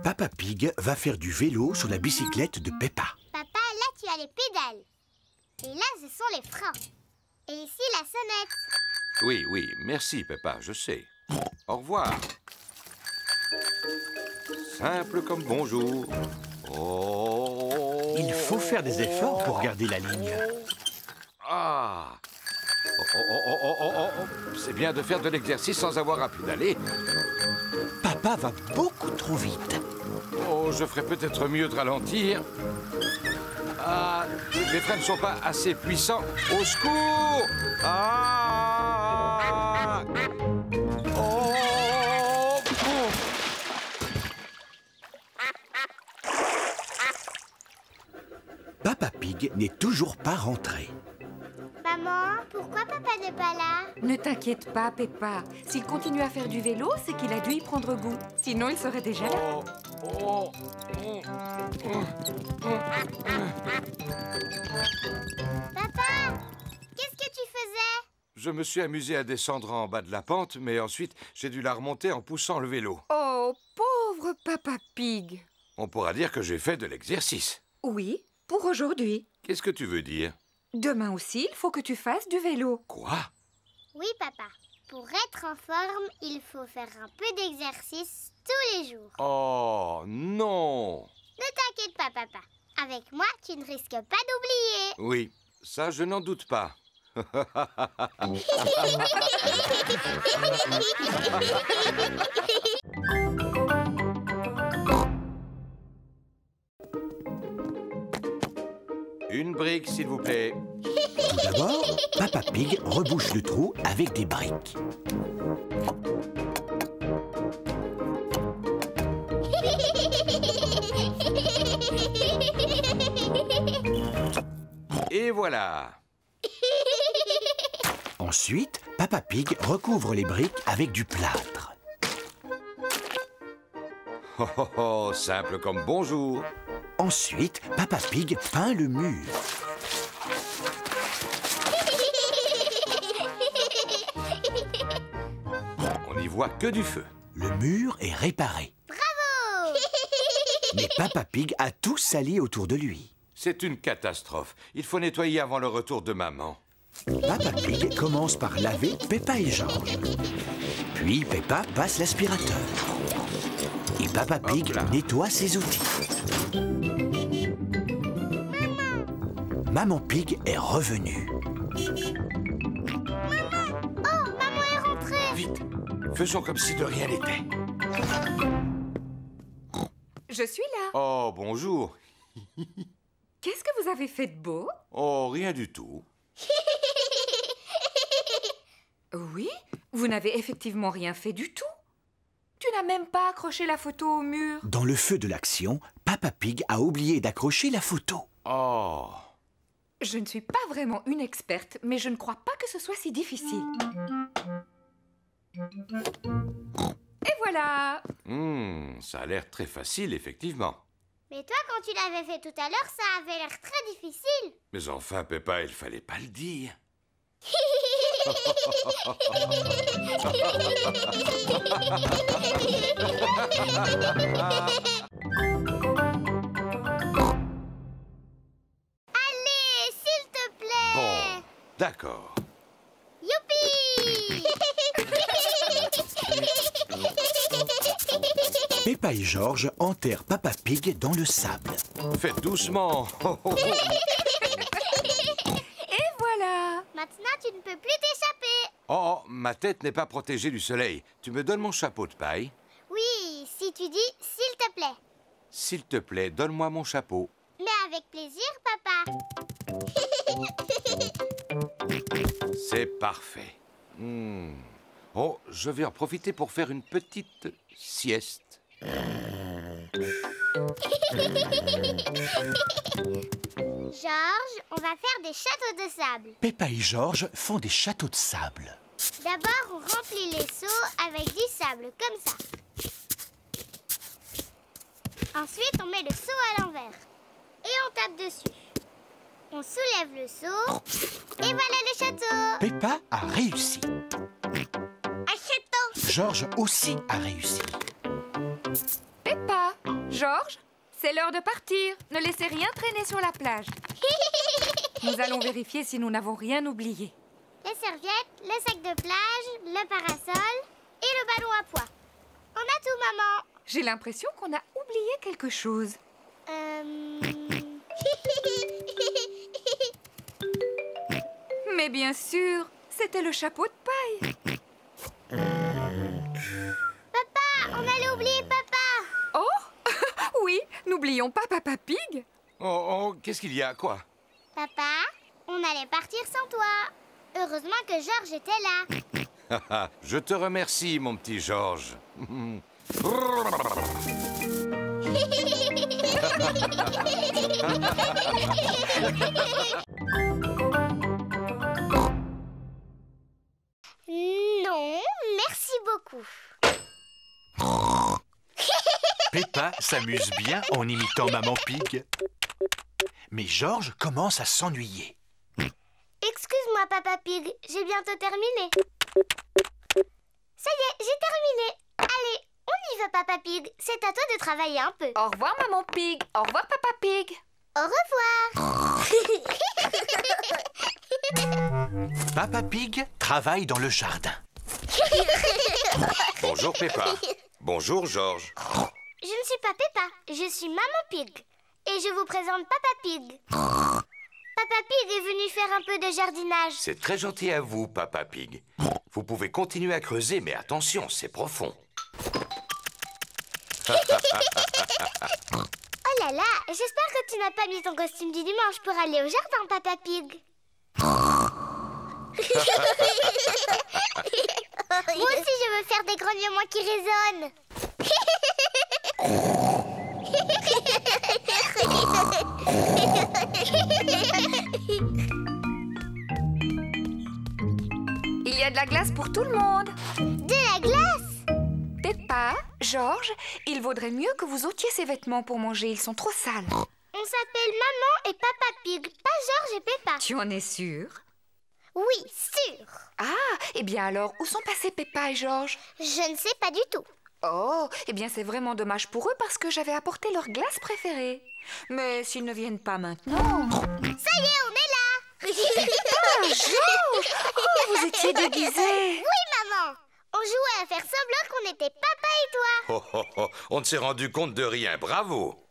Papa Pig va faire du vélo sur la bicyclette de Peppa. Papa, là tu as les pédales. Et là ce sont les freins. Et ici la sonnette. Oui, oui, merci Peppa, je sais. Au revoir. Simple comme bonjour. Oh. Il faut faire des efforts pour garder la ligne. Ah. Oh. C'est bien de faire de l'exercice sans avoir à pédaler. Papa va beaucoup trop vite. Oh, je ferais peut-être mieux de ralentir. Ah, mes freins ne sont pas assez puissants. Au secours! Ah! Oh! Oh! Papa Pig n'est toujours pas rentré. Maman, pourquoi papa n'est pas là? Ne t'inquiète pas, Peppa. S'il continue à faire du vélo, c'est qu'il a dû y prendre goût. Sinon, il serait déjà là. Papa, qu'est-ce que tu faisais? Je me suis amusé à descendre en bas de la pente, mais ensuite, j'ai dû la remonter en poussant le vélo. Oh, pauvre Papa Pig. On pourra dire que j'ai fait de l'exercice. Oui, pour aujourd'hui. Qu'est-ce que tu veux dire? Demain aussi, il faut que tu fasses du vélo. Quoi? Oui, papa. Pour être en forme, il faut faire un peu d'exercice tous les jours. Oh, non! Ne t'inquiète pas, papa. Avec moi, tu ne risques pas d'oublier. Oui, ça, je n'en doute pas. Une brique, s'il vous plaît. Tout d'abord, Papa Pig rebouche le trou avec des briques. Et voilà. Ensuite, Papa Pig recouvre les briques avec du plâtre. Oh, oh, oh, simple comme bonjour. Ensuite, Papa Pig peint le mur. On n'y voit que du feu. Le mur est réparé. Bravo! Mais Papa Pig a tout sali autour de lui. C'est une catastrophe. Il faut nettoyer avant le retour de maman. Papa Pig commence par laver Peppa et George. Puis Peppa passe l'aspirateur. Et Papa Pig nettoie ses outils. Maman Pig est revenue. Oh, maman est rentrée! Vite, faisons comme si de rien n'était. Je suis là. Oh, bonjour. Qu'est-ce que vous avez fait de beau? Oh, rien du tout. Oui, vous n'avez effectivement rien fait du tout. Tu n'as même pas accroché la photo au mur. Dans le feu de l'action, Papa Pig a oublié d'accrocher la photo. Oh. Je ne suis pas vraiment une experte, mais je ne crois pas que ce soit si difficile. Et voilà. Ça a l'air très facile, effectivement. Mais toi, quand tu l'avais fait tout à l'heure, ça avait l'air très difficile. Mais enfin, Peppa, il fallait pas le dire. Allez, s'il te plaît. Bon, d'accord. Youpi! Peppa et George enterrent Papa Pig dans le sable. Faites doucement. Et voilà. Maintenant, tu ne peux plus t'échapper. Oh, ma tête n'est pas protégée du soleil. Tu me donnes mon chapeau de paille? Oui, si tu dis « s'il te plaît ». S'il te plaît, donne-moi mon chapeau. Mais avec plaisir, papa. C'est parfait. Oh, je vais en profiter pour faire une petite sieste. George, on va faire des châteaux de sable. Peppa et George font des châteaux de sable. D'abord, on remplit les seaux avec du sable, comme ça. Ensuite, on met le seau à l'envers. Et on tape dessus. On soulève le seau. Et voilà le château. Peppa a réussi. Un château. George aussi a réussi. Peppa, George, c'est l'heure de partir. Ne laissez rien traîner sur la plage. Nous allons vérifier si nous n'avons rien oublié. Les serviettes, le sac de plage, le parasol et le ballon à pois. On a tout, maman. J'ai l'impression qu'on a oublié quelque chose. Mais bien sûr, c'était le chapeau de paille. Papa, on allait oublier papa. Oh, oui, n'oublions pas Papa Pig. Oh, qu'est-ce qu'il y a, quoi? Papa, on allait partir sans toi. Heureusement que Georges était là. Je te remercie, mon petit Georges. Non, merci beaucoup. Peppa s'amuse bien en imitant Maman Pig. Mais Georges commence à s'ennuyer. Excuse-moi, Papa Pig, j'ai bientôt terminé. Ça y est, j'ai terminé. Allez, on y va, Papa Pig. C'est à toi de travailler un peu. Au revoir, Maman Pig. Au revoir, Papa Pig. Au revoir. Papa Pig travaille dans le jardin. Bonjour, Peppa. Bonjour, Georges. Je ne suis pas Peppa, je suis Maman Pig. Et je vous présente Papa Pig. Papa Pig est venu faire un peu de jardinage. C'est très gentil à vous, Papa Pig. Vous pouvez continuer à creuser, mais attention, c'est profond. Oh là là, j'espère que tu n'as pas mis ton costume du dimanche pour aller au jardin, Papa Pig. Moi aussi, je veux faire des grognements qui résonnent. Il y a de la glace pour tout le monde. De la glace? Peppa, Georges, il vaudrait mieux que vous ôtiez ces vêtements pour manger. Ils sont trop sales. On s'appelle Maman et Papa Pig, pas Georges et Peppa. Tu en es sûre? Oui, sûr. Ah, eh bien alors, où sont passés Peppa et Georges? Je ne sais pas du tout. Oh, eh bien c'est vraiment dommage pour eux parce que j'avais apporté leur glace préférée. Mais s'ils ne viennent pas maintenant... Ça y est, on est là. Ah, Georges! Oh, vous étiez déguisés. Oui, maman. On jouait à faire semblant qu'on était papa et toi. Oh, oh, oh, on ne s'est rendu compte de rien, bravo.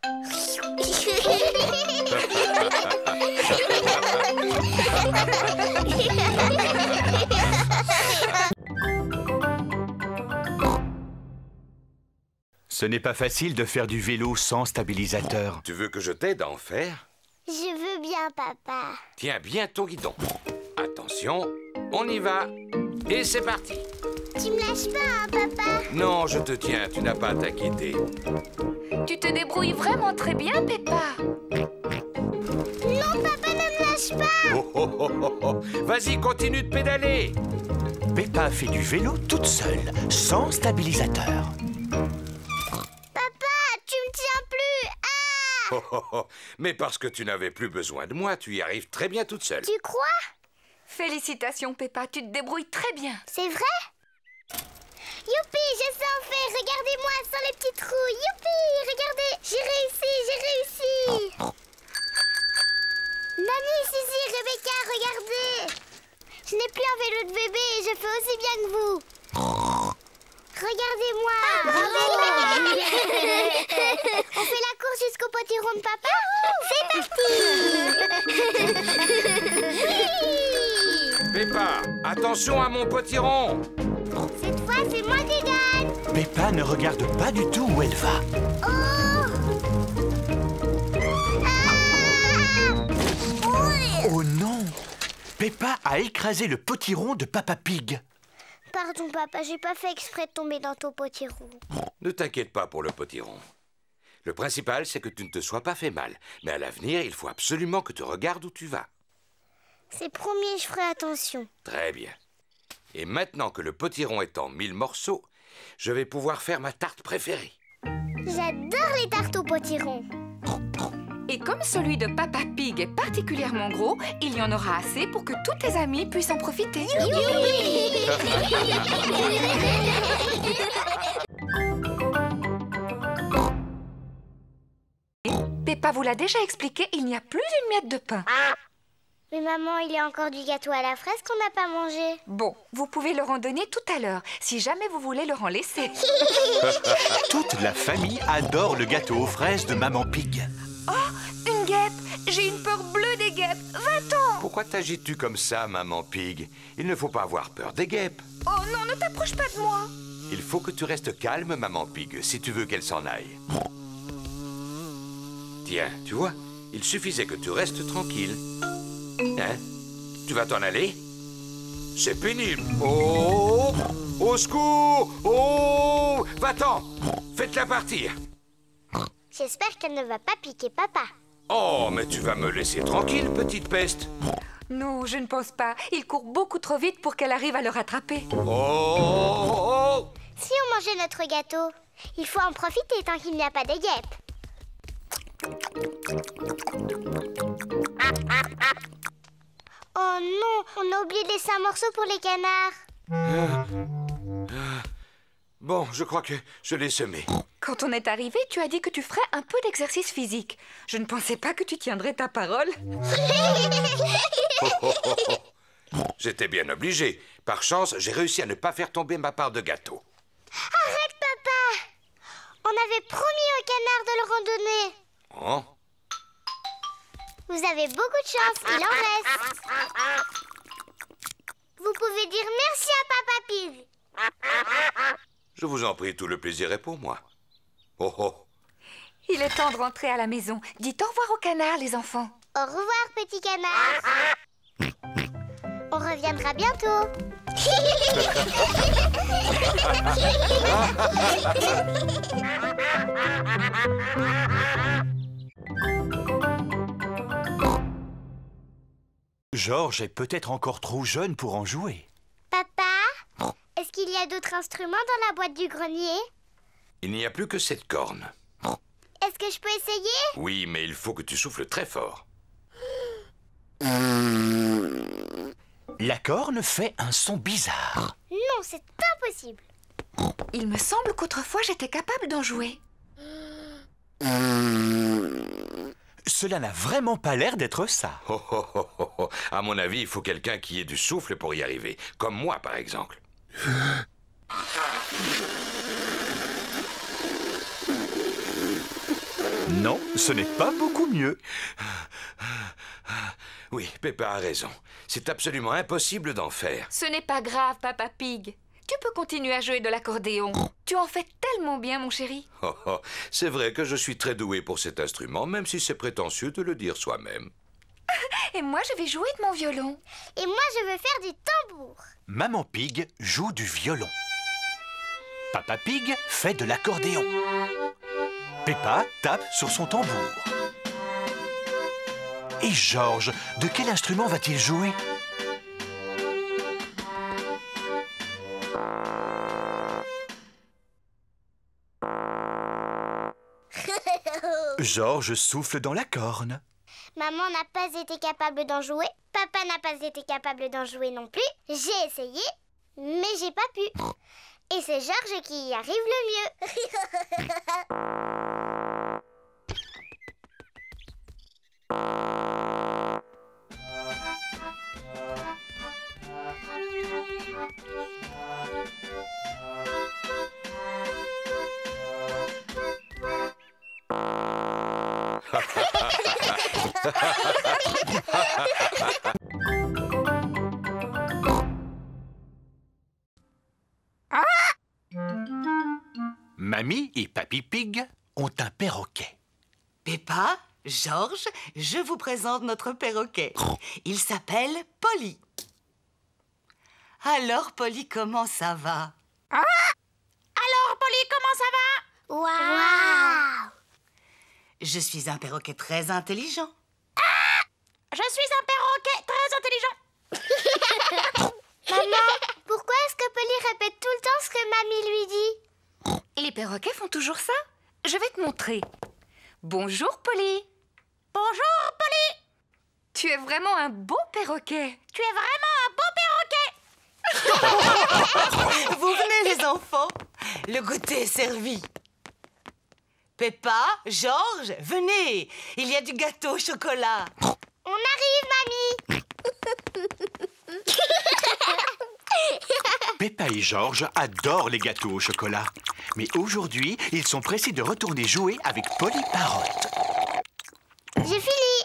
Ce n'est pas facile de faire du vélo sans stabilisateur. Tu veux que je t'aide à en faire? Je veux bien, papa. Tiens bien ton guidon. Attention, on y va. Et c'est parti. Tu me lâches pas, hein, papa? Non, je te tiens, tu n'as pas à t'inquiéter. Tu te débrouilles vraiment très bien, Peppa. Non, papa, ne me lâche pas. Oh, oh, oh, oh, oh. Vas-y, continue de pédaler. Peppa fait du vélo toute seule, sans stabilisateur. Papa, tu me tiens plus. Ah! Oh, oh, oh. Mais parce que tu n'avais plus besoin de moi, tu y arrives très bien toute seule. Tu crois? Félicitations, Peppa, tu te débrouilles très bien. C'est vrai? Youpi, je sais en faire. Regardez-moi sans les petits trous. Youpi, regardez. J'ai réussi, j'ai réussi. Nani, Sissi, Rebecca, regardez. Je n'ai plus un vélo de bébé et je fais aussi bien que vous. Regardez-moi. On fait la course jusqu'au potiron de papa? C'est parti. Oui. Peppa, attention à mon potiron. Cette fois, c'est moi qui gagne. Peppa ne regarde pas du tout où elle va. Oh! Ah! Oui. Oh non! Peppa a écrasé le potiron de Papa Pig. Pardon, papa, j'ai pas fait exprès de tomber dans ton potiron. Ne t'inquiète pas pour le potiron. Le principal, c'est que tu ne te sois pas fait mal. Mais à l'avenir, il faut absolument que tu regardes où tu vas. C'est promis, je ferai attention. Très bien. Et maintenant que le potiron est en 1000 morceaux, je vais pouvoir faire ma tarte préférée. J'adore les tartes au potiron. Et comme celui de Papa Pig est particulièrement gros, il y en aura assez pour que tous tes amis puissent en profiter. Peppa vous l'a déjà expliqué, il n'y a plus une miette de pain. Mais maman, il y a encore du gâteau à la fraise qu'on n'a pas mangé. Bon, vous pouvez leur en donner tout à l'heure, si jamais vous voulez leur en laisser. Toute la famille adore le gâteau aux fraises de Maman Pig. Oh, une guêpe! J'ai une peur bleue des guêpes. Va-t'en! Pourquoi t'agites-tu comme ça, Maman Pig? Il ne faut pas avoir peur des guêpes. Oh non, ne t'approche pas de moi! Il faut que tu restes calme, Maman Pig, si tu veux qu'elle s'en aille. Tiens, tu vois, Il suffisait que tu restes tranquille. Hein? Tu vas t'en aller? C'est pénible. Oh! Au secours! Oh! Va-t'en! Faites-la partir. J'espère qu'elle ne va pas piquer papa. Oh, mais tu vas me laisser tranquille, petite peste. Non, je ne pense pas. Il court beaucoup trop vite pour qu'elle arrive à le rattraper. Oh! Si on mangeait notre gâteau, il faut en profiter tant qu'il n'y a pas de guêpes. Oh non, on a oublié de laisser un morceau pour les canards. Bon, je crois que je l'ai semé. Quand on est arrivé, tu as dit que tu ferais un peu d'exercice physique. Je ne pensais pas que tu tiendrais ta parole. J'étais bien obligé. Par chance, j'ai réussi à ne pas faire tomber ma part de gâteau. Arrête, papa! On avait promis au canard de le randonner. Oh? Vous avez beaucoup de chance, il en reste. Vous pouvez dire merci à Papa Pig. Je vous en prie, tout le plaisir est pour moi. Oh oh! Il est temps de rentrer à la maison. Dites au revoir au canard, les enfants. Au revoir, petit canard. On reviendra bientôt. Georges est peut-être encore trop jeune pour en jouer. Papa, est-ce qu'il y a d'autres instruments dans la boîte du grenier? Il n'y a plus que cette corne. Est-ce que je peux essayer? Oui, mais il faut que tu souffles très fort. La corne fait un son bizarre. Non, c'est impossible. Il me semble qu'autrefois j'étais capable d'en jouer. Cela n'a vraiment pas l'air d'être ça. Oh, oh, oh, oh, oh. À mon avis, il faut quelqu'un qui ait du souffle pour y arriver. Comme moi, par exemple. Non, ce n'est pas beaucoup mieux. Oui, Peppa a raison. C'est absolument impossible d'en faire. Ce n'est pas grave, Papa Pig. Tu peux continuer à jouer de l'accordéon. Tu en fais tellement bien, mon chéri. Oh, oh. C'est vrai que je suis très doué pour cet instrument, même si c'est prétentieux de le dire soi-même. Et moi, je vais jouer de mon violon. Et moi, je veux faire du tambour. Maman Pig joue du violon. Papa Pig fait de l'accordéon. Peppa tape sur son tambour. Et Georges, de quel instrument va-t-il jouer? Georges souffle dans la corne. Maman n'a pas été capable d'en jouer. Papa n'a pas été capable d'en jouer non plus. J'ai essayé, mais j'ai pas pu. Et c'est Georges qui y arrive le mieux. Mamie et Papy Pig ont un perroquet. Peppa, Georges, je vous présente notre perroquet. Il s'appelle Polly. Alors, Polly, comment ça va? Alors, Polly, comment ça va? Waouh! Je suis un perroquet très intelligent. Je suis un perroquet très intelligent. Maman, pourquoi est-ce que Polly répète tout le temps ce que Mamie lui dit? Les perroquets font toujours ça? Je vais te montrer. Bonjour, Polly. Bonjour, Polly. Tu es vraiment un beau perroquet. Tu es vraiment un beau perroquet. Vous venez, les enfants. Le goûter est servi. Peppa, Georges, venez. Il y a du gâteau au chocolat. On arrive, Mamie. Peppa et Georges adorent les gâteaux au chocolat. Mais aujourd'hui, ils sont pressés de retourner jouer avec Polly Parotte. J'ai fini.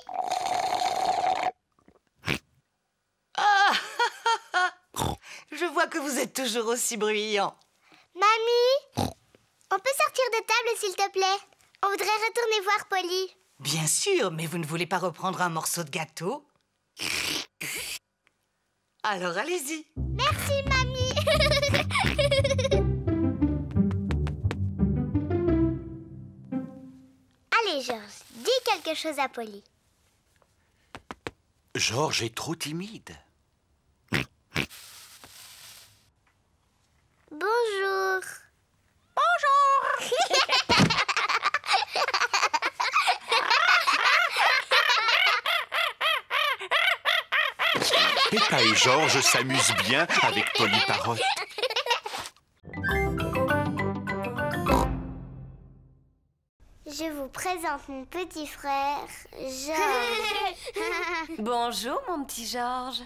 Ah, je vois que vous êtes toujours aussi bruyants. Mamie, on peut sortir de table, s'il te plaît? On voudrait retourner voir Polly. Bien sûr, mais vous ne voulez pas reprendre un morceau de gâteau? Alors allez-y. Merci, mamie. Allez, Georges, dis quelque chose à Polly. Georges est trop timide. Bonjour. Peppa et Georges s'amusent bien avec Polly Parotte. Je vous présente mon petit frère, Georges. Bonjour, mon petit Georges.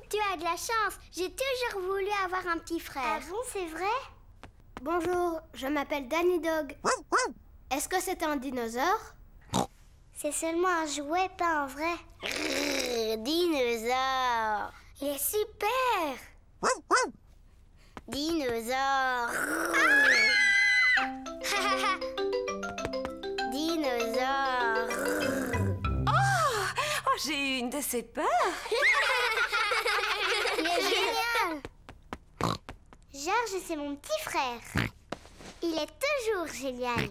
Tu as de la chance. J'ai toujours voulu avoir un petit frère. Ah bon, c'est vrai? Bonjour, je m'appelle Danny Dog. Est-ce que c'est un dinosaure? C'est seulement un jouet, pas un vrai. Dinosaure. Il est super. Dinosaure. Dinosaure. Oh, j'ai eu une de ces peurs. Il est génial. Georges, c'est mon petit frère. Il est toujours génial.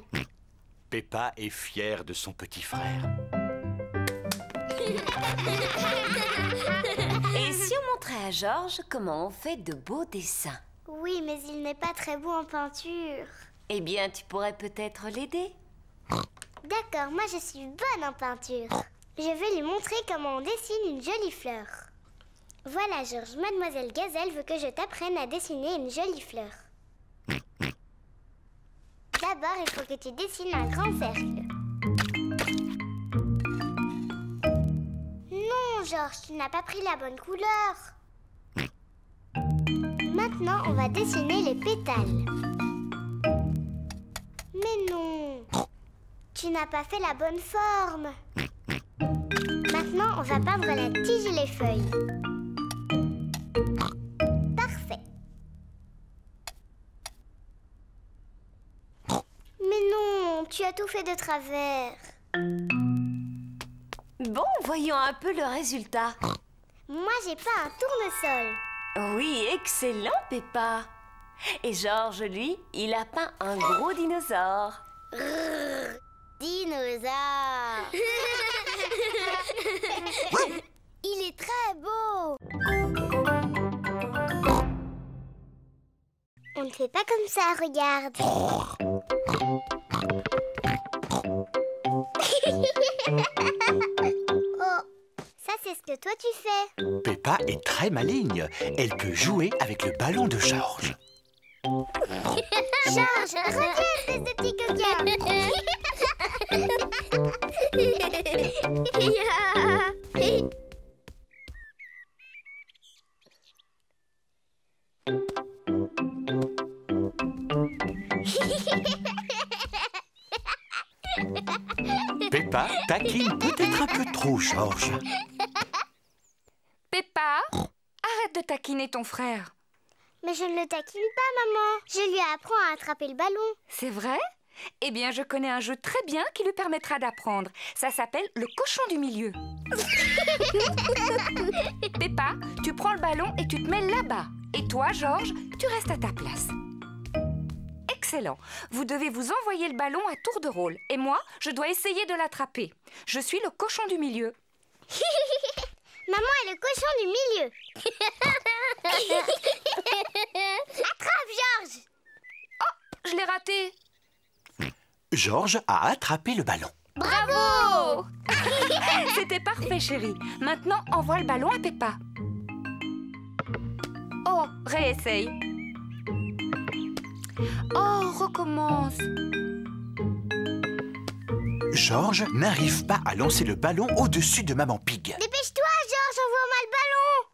Peppa est fière de son petit frère. Et si on montrait à Georges comment on fait de beaux dessins? Oui, mais il n'est pas très beau en peinture. Eh bien, tu pourrais peut-être l'aider. D'accord, moi je suis bonne en peinture. Je vais lui montrer comment on dessine une jolie fleur. Voilà, Georges, Mademoiselle Gazelle veut que je t'apprenne à dessiner une jolie fleur. D'abord, il faut que tu dessines un grand cercle. Non, Georges, tu n'as pas pris la bonne couleur. Maintenant, on va dessiner les pétales. Mais non, tu n'as pas fait la bonne forme. Maintenant, on va peindre la tige et les feuilles. Parfait. Mais non, tu as tout fait de travers. Bon, voyons un peu le résultat. Moi, j'ai pas un tournesol. Oui, excellent, Peppa. Et Georges, lui, il a peint un gros dinosaure. Dinosaure. Il est très beau. On ne fait pas comme ça, regarde. Oh, ça c'est ce que toi tu fais. Peppa est très maligne. Elle peut jouer avec le ballon de Georges. Georges, reviens, espèce de petit coquin. Peppa taquine peut-être un peu trop Georges. Peppa, arrête de taquiner ton frère. Mais je ne le taquine pas, maman. Je lui apprends à attraper le ballon. C'est vrai? Eh bien, je connais un jeu très bien qui lui permettra d'apprendre. Ça s'appelle le cochon du milieu. Peppa, tu prends le ballon et tu te mets là-bas. Et toi, Georges, tu restes à ta place. Excellent. Vous devez vous envoyer le ballon à tour de rôle. Et moi, je dois essayer de l'attraper. Je suis le cochon du milieu. Maman est le cochon du milieu. Attrape, Georges. Oh, je l'ai raté. Georges a attrapé le ballon. Bravo. C'était parfait, chérie. Maintenant, envoie le ballon à Peppa. Oh, réessaye. Oh, recommence. Georges n'arrive pas à lancer le ballon au-dessus de Maman Pig. Dépêche-toi, Georges, envoie-moi le ballon.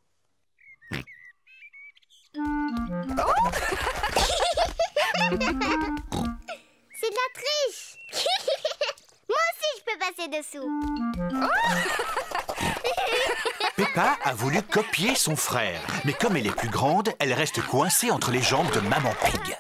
Oh. C'est de la triche. Moi aussi, je peux passer dessous. Oh. Peppa a voulu copier son frère, mais comme elle est plus grande, elle reste coincée entre les jambes de Maman Pig.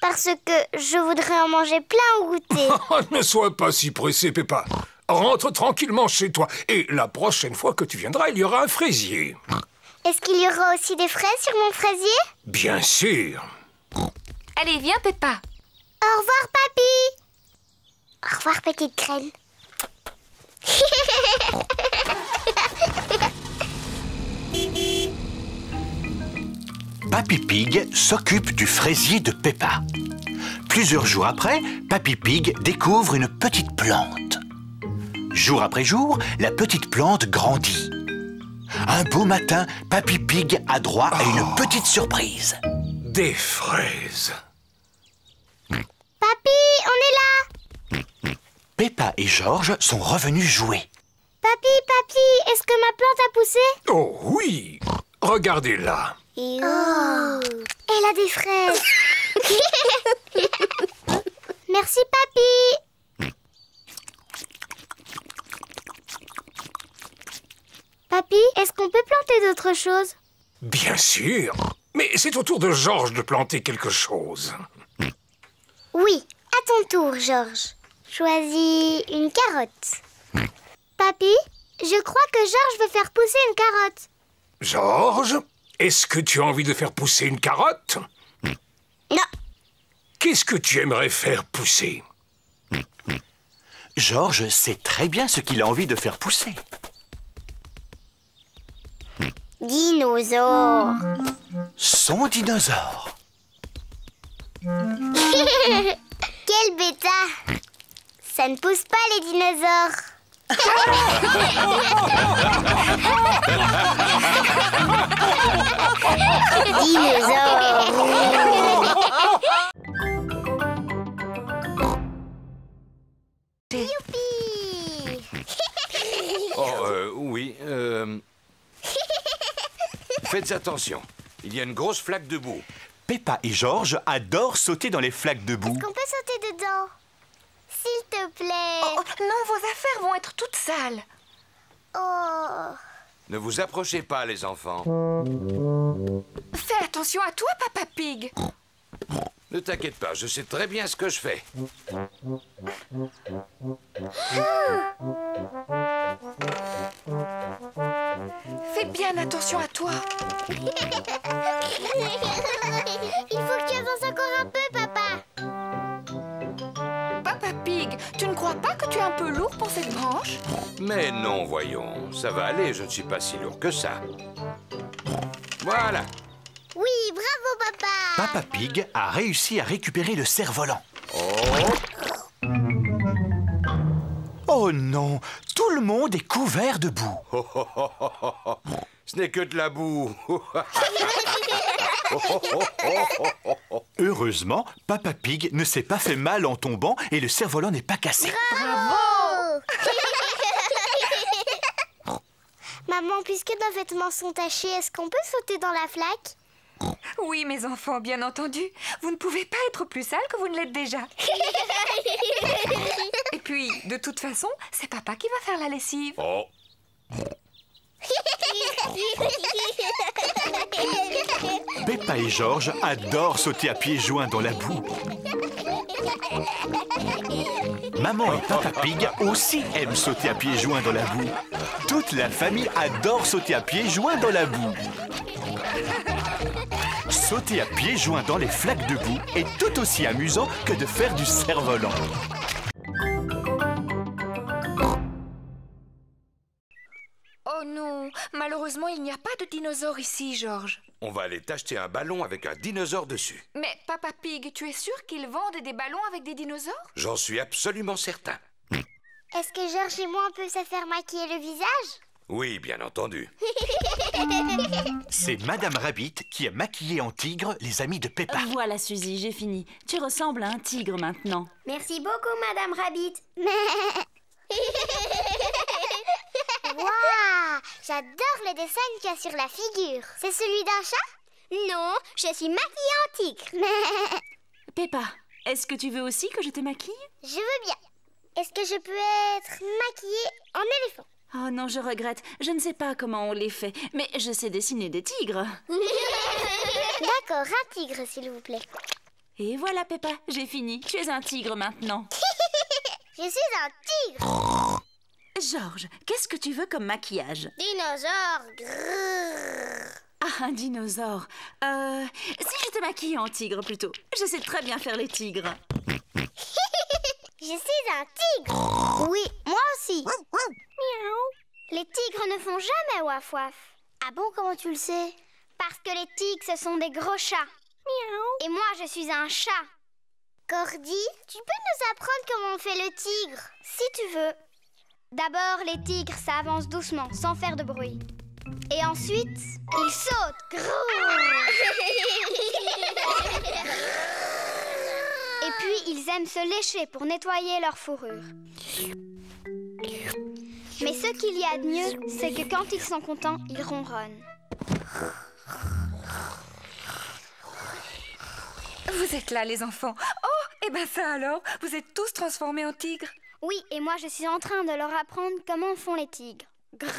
Parce que je voudrais en manger plein au goûter. Ne sois pas si pressée, Peppa. Rentre tranquillement chez toi. Et la prochaine fois que tu viendras, il y aura un fraisier. Est-ce qu'il y aura aussi des fraises sur mon fraisier? Bien sûr. Allez, viens, Peppa. Au revoir, papy. Au revoir, petite graine. Papy Pig s'occupe du fraisier de Peppa. Plusieurs jours après, Papy Pig découvre une petite plante. Jour après jour, la petite plante grandit. Un beau matin, Papy Pig a droit à une petite surprise. Des fraises. Papy, on est là. Peppa et George sont revenus jouer. Papy, est-ce que ma plante a poussé? Oh oui. Regardez-la. Oh, elle a des fraises. Merci, papy. Papy, est-ce qu'on peut planter d'autres choses? Bien sûr. Mais c'est au tour de George de planter quelque chose. Oui, à ton tour, George. Choisis une carotte. Papy, je crois que George veut faire pousser une carotte. George, est-ce que tu as envie de faire pousser une carotte? Non. Qu'est-ce que tu aimerais faire pousser? George sait très bien ce qu'il a envie de faire pousser. Dinosaure. Son dinosaure. Quel bêta. Ça ne pousse pas les dinosaures. Youpi. Oh, oui, Faites attention, il y a une grosse flaque de boue. Peppa et George adorent sauter dans les flaques de boue. Est-ce qu'on peut sauter dedans? S'il te plaît. Oh, non, vos affaires vont être toutes sales. Oh. Ne vous approchez pas, les enfants. Fais attention à toi, Papa Pig. Ne t'inquiète pas, je sais très bien ce que je fais. Fais bien attention à toi. Il faut que tu avances encore un peu, papa. Papa Pig, tu ne crois pas que tu es un peu lourd pour cette branche? Mais non, voyons, ça va aller, je ne suis pas si lourd que ça. Voilà. Oui, bravo, papa. Papa Pig a réussi à récupérer le cerf-volant. Oh non, tout le monde est couvert de boue. Ce n'est que de la boue. Heureusement, Papa Pig ne s'est pas fait mal en tombant et le cerf-volant n'est pas cassé. Bravo. Maman, puisque nos vêtements sont tachés, est-ce qu'on peut sauter dans la flaque? Oui, mes enfants, bien entendu. Vous ne pouvez pas être plus sales que vous ne l'êtes déjà. Et puis, de toute façon, c'est papa qui va faire la lessive. Oh. Peppa et George adorent sauter à pieds joints dans la boue. Maman et Papa Pig aussi aiment sauter à pieds joints dans la boue. Toute la famille adore sauter à pieds joints dans la boue. Sauter à pieds joints dans les flaques de boue est tout aussi amusant que de faire du cerf-volant. Oh non, malheureusement, il n'y a pas de dinosaure ici, George. On va aller t'acheter un ballon avec un dinosaure dessus. Mais Papa Pig, tu es sûr qu'ils vendent des ballons avec des dinosaures? J'en suis absolument certain. Est-ce que George et moi, on peut se faire maquiller le visage? Oui, bien entendu. C'est Madame Rabbit qui a maquillé en tigre les amis de Peppa. Voilà, Suzy, j'ai fini. Tu ressembles à un tigre maintenant. Merci beaucoup, Madame Rabbit. Waouh, j'adore le dessin qu'il y a sur la figure. C'est celui d'un chat? Non, je suis maquillée en tigre. Peppa, est-ce que tu veux aussi que je te maquille? Je veux bien. Est-ce que je peux être maquillée en éléphant? Oh non, je regrette. Je ne sais pas comment on les fait, mais je sais dessiner des tigres. D'accord, un tigre, s'il vous plaît. Et voilà, Peppa, j'ai fini. Tu es un tigre maintenant. Je suis un tigre. Georges, qu'est-ce que tu veux comme maquillage? Dinosaure. Grrr. Ah, un dinosaure. Si je te maquille en tigre plutôt. Je sais très bien faire les tigres. Je suis un tigre. Oui, moi aussi. Miaou. Les tigres ne font jamais waf waf. Ah bon, comment tu le sais? Parce que les tigres, ce sont des gros chats. Miaou. Et moi, je suis un chat. Cordy, tu peux nous apprendre comment on fait le tigre? Si tu veux. D'abord, les tigres, ça avance doucement, sans faire de bruit. Et ensuite, ils sautent. Et puis, ils aiment se lécher pour nettoyer leur fourrure. Mais ce qu'il y a de mieux, c'est que quand ils sont contents, ils ronronnent. Vous êtes là, les enfants. Oh, et ben ça alors, vous êtes tous transformés en tigres. Oui, et moi je suis en train de leur apprendre comment font les tigres. Grrr.